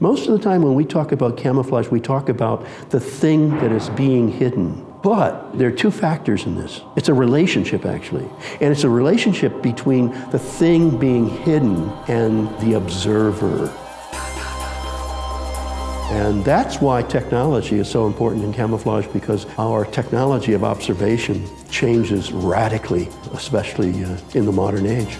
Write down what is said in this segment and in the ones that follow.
Most of the time when we talk about camouflage, we talk about the thing that is being hidden. But there are two factors in this. It's a relationship, actually. And it's a relationship between the thing being hidden and the observer. And that's why technology is so important in camouflage, because our technology of observation changes radically, especially in the modern age.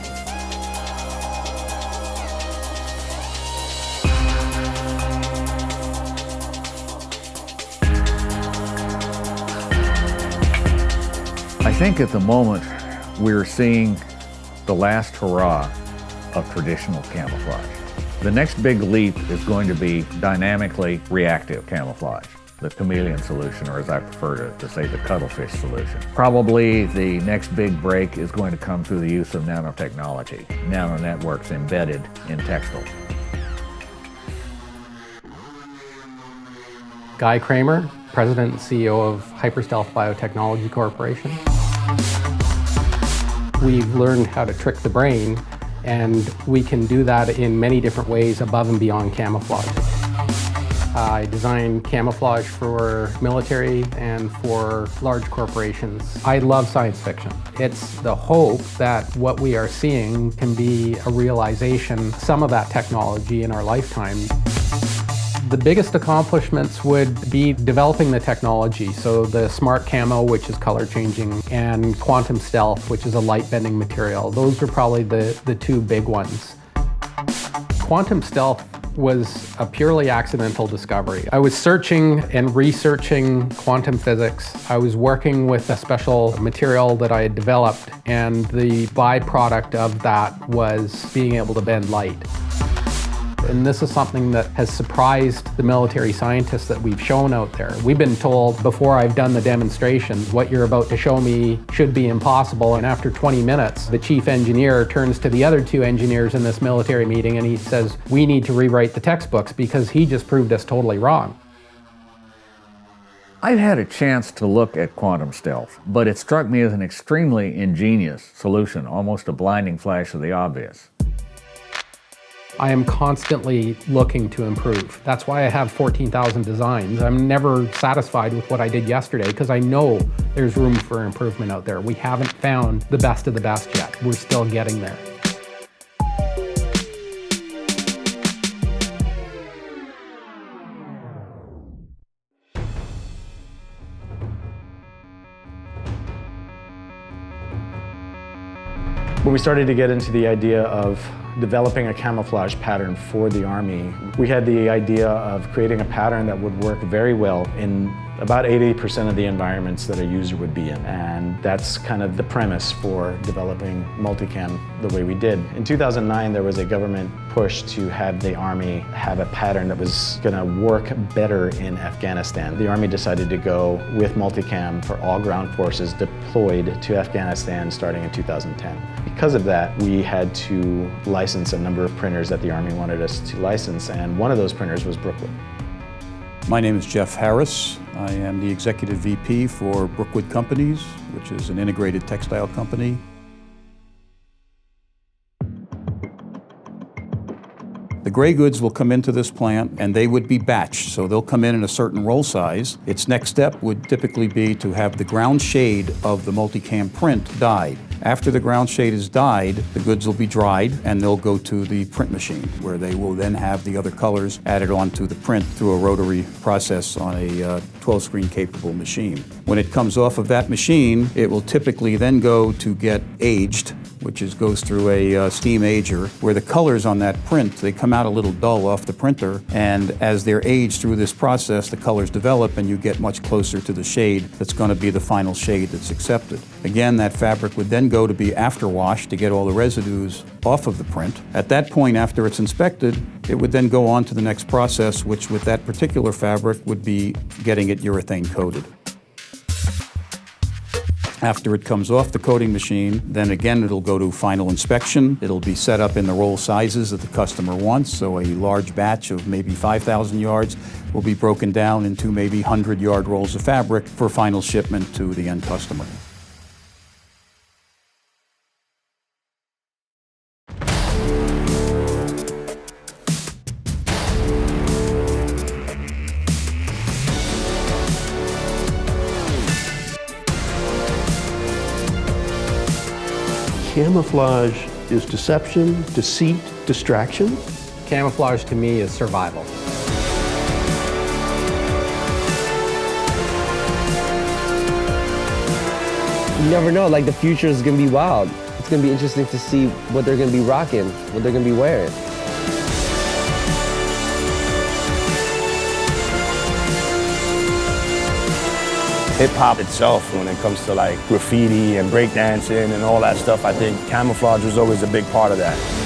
I think at the moment we're seeing the last hurrah of traditional camouflage. The next big leap is going to be dynamically reactive camouflage, the chameleon solution, or as I prefer to say, the cuttlefish solution. Probably the next big break is going to come through the use of nanotechnology, nano networks embedded in textiles. Guy Cramer, President and CEO of Hyperstealth Biotechnology Corporation. We've learned how to trick the brain, and we can do that in many different ways above and beyond camouflage. I design camouflage for military and for large corporations. I love science fiction. It's the hope that what we are seeing can be a realization, some of that technology in our lifetime. The biggest accomplishments would be developing the technology, so the smart camo, which is color changing, and quantum stealth, which is a light bending material. Those are probably the two big ones. Quantum stealth was a purely accidental discovery. I was searching and researching quantum physics. I was working with a special material that I had developed, and the byproduct of that was being able to bend light. And this is something that has surprised the military scientists that we've shown out there. We've been told before I've done the demonstration, what you're about to show me should be impossible. And after 20 minutes, the chief engineer turns to the other two engineers in this military meeting and he says, we need to rewrite the textbooks because he just proved us totally wrong. I've had a chance to look at quantum stealth, but it struck me as an extremely ingenious solution, almost a blinding flash of the obvious. I am constantly looking to improve. That's why I have 14,000 designs. I'm never satisfied with what I did yesterday because I know there's room for improvement out there. We haven't found the best of the best yet. We're still getting there. When we started to get into the idea of developing a camouflage pattern for the Army, we had the idea of creating a pattern that would work very well in about 80% of the environments that a user would be in. And that's kind of the premise for developing Multicam the way we did. In 2009, there was a government push to have the Army have a pattern that was going to work better in Afghanistan. The Army decided to go with Multicam for all ground forces deployed to Afghanistan starting in 2010. Because of that, we had to license a number of printers that the Army wanted us to license, and one of those printers was Brookwood. My name is Jeff Harris. I am the Executive VP for Brookwood Companies, which is an integrated textile company. The gray goods will come into this plant and they would be batched, so they'll come in a certain roll size. Its next step would typically be to have the ground shade of the Multicam print dyed. After the ground shade is dyed, the goods will be dried and they'll go to the print machine, where they will then have the other colors added onto the print through a rotary process on a 12-screen capable machine. When it comes off of that machine, it will typically then go to get aged, which goes through a steam ager, where the colors on that print, they come out a little dull off the printer, and as they're aged through this process, the colors develop and you get much closer to the shade that's going to be the final shade that's accepted. Again, that fabric would then go to be afterwashed to get all the residues off of the print. At that point, after it's inspected, it would then go on to the next process, which with that particular fabric would be getting it urethane coated. After it comes off the coating machine, then again it'll go to final inspection. It'll be set up in the roll sizes that the customer wants, so a large batch of maybe 5,000 yards will be broken down into maybe 100-yard rolls of fabric for final shipment to the end customer. Camouflage is deception, deceit, distraction. Camouflage to me is survival. You never know, like the future is gonna be wild. It's gonna be interesting to see what they're gonna be rocking, what they're gonna be wearing. Hip-hop itself, when it comes to like graffiti and breakdancing and all that stuff, I think camouflage was always a big part of that.